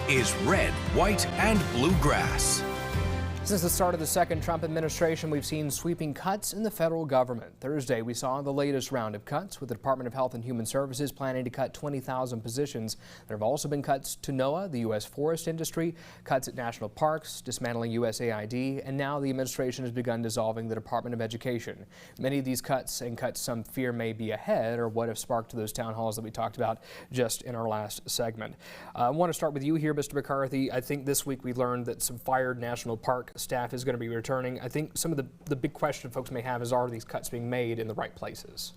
is Red, White, and Bluegrass. Since the start of the second Trump administration, we've seen sweeping cuts in the federal government. Thursday, we saw the latest round of cuts, with the Department of Health and Human Services planning to cut 20,000 positions. There have also been cuts to NOAA, the U.S. forest industry, cuts at national parks, dismantling USAID, and now the administration has begun dissolving the Department of Education. Many of these cuts, and cuts some fear may be ahead, are what have sparked those town halls that we talked about just in our last segment. I want to start with you here, Mr. McCarthy. I think this week we learned that some fired national park staff is going to be returning. I think some of the big question folks may have is, are these cuts being made in the right places?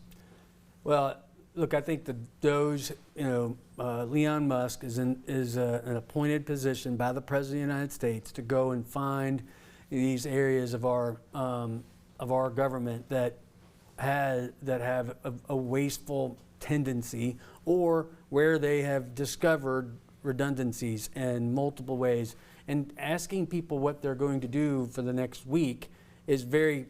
Well, look, I think the DOGE, Elon Musk is an appointed position by the President of the United States to go and find these areas of our government that have a wasteful tendency, or where they have discovered redundancies in multiple ways. And asking people what they're going to do for the next week is very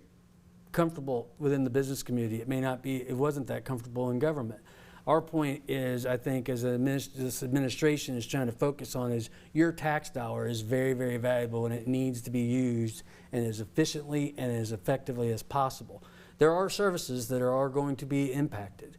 comfortable within the business community. It may not be, it wasn't that comfortable in government. Our point is, I think, as this administration is trying to focus on, is your tax dollar is very, very valuable, and it needs to be used and as efficiently and as effectively as possible. There are services that are going to be impacted.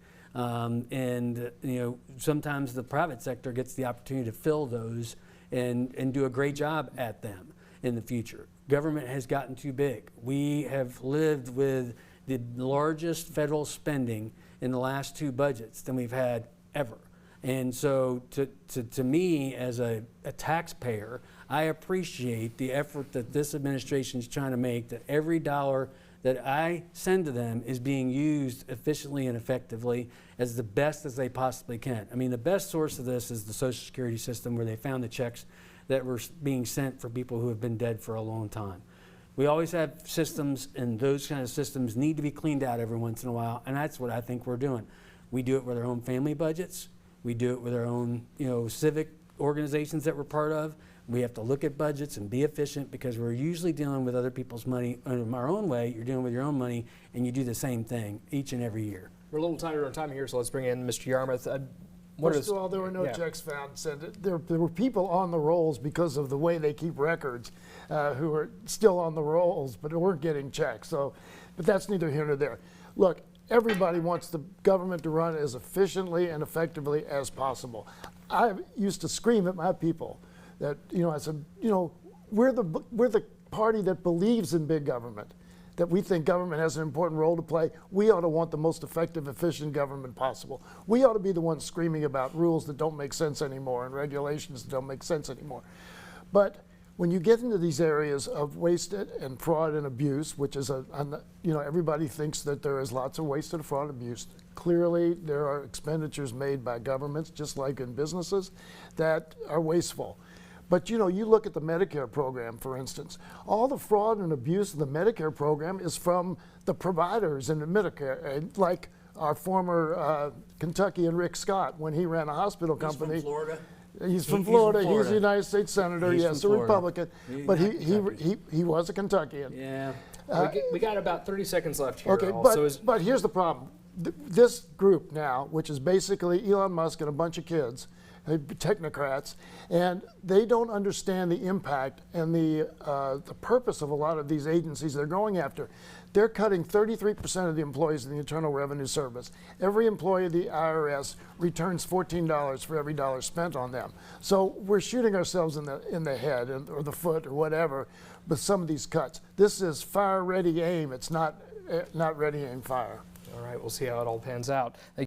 Sometimes the private sector gets the opportunity to fill those and do a great job at them in the future. Government has gotten too big. We have lived with the largest federal spending in the last two budgets than we've had ever. And so to me, as a taxpayer, I appreciate the effort that this administration is trying to make, that every dollar that I send to them is being used efficiently and effectively as the best as they possibly can. I mean, the best source of this is the Social Security system, where they found the checks that were being sent for people who have been dead for a long time. We always have systems, and those kind of systems need to be cleaned out every once in a while, and that's what I think we're doing. We do it with our own family budgets. We do it with our own, civic organizations that we're part of. We have to look at budgets and be efficient, because we're usually dealing with other people's money in our own way. You're dealing with your own money, and you do the same thing each and every year. We're a little tighter on time here, so let's bring in Mr. Yarmuth. First of all, there were no checks found. There were people on the rolls because of the way they keep records who are still on the rolls, but weren't getting checks. But that's neither here nor there. Look, everybody wants the government to run as efficiently and effectively as possible. I used to scream at my people that, I said, we're the party that believes in big government, that we think government has an important role to play. We ought to want the most effective, efficient government possible. We ought to be the ones screaming about rules that don't make sense anymore and regulations that don't make sense anymore. But when you get into these areas of waste and fraud and abuse, which is everybody thinks that there is lots of waste and fraud and abuse. Clearly, there are expenditures made by governments, just like in businesses, that are wasteful. But you look at the Medicare program, for instance. All the fraud and abuse of the Medicare program is from the providers in the Medicare, like our former Kentuckian Rick Scott, when he ran a hospital company. He's from Florida. He's from Florida. He's a United States Senator. Yes, a Republican. But he was a Kentuckian. Yeah. We got about 30 seconds left here. Okay, but here's the problem. This group now, which is basically Elon Musk and a bunch of kids, technocrats, and they don't understand the impact and the purpose of a lot of these agencies they're going after. They're cutting 33% of the employees in the Internal Revenue Service. Every employee of the IRS returns $14 for every dollar spent on them. So we're shooting ourselves in the head or the foot or whatever with some of these cuts. This is fire, ready, aim. It's not ready, aim, fire. All right, we'll see how it all pans out.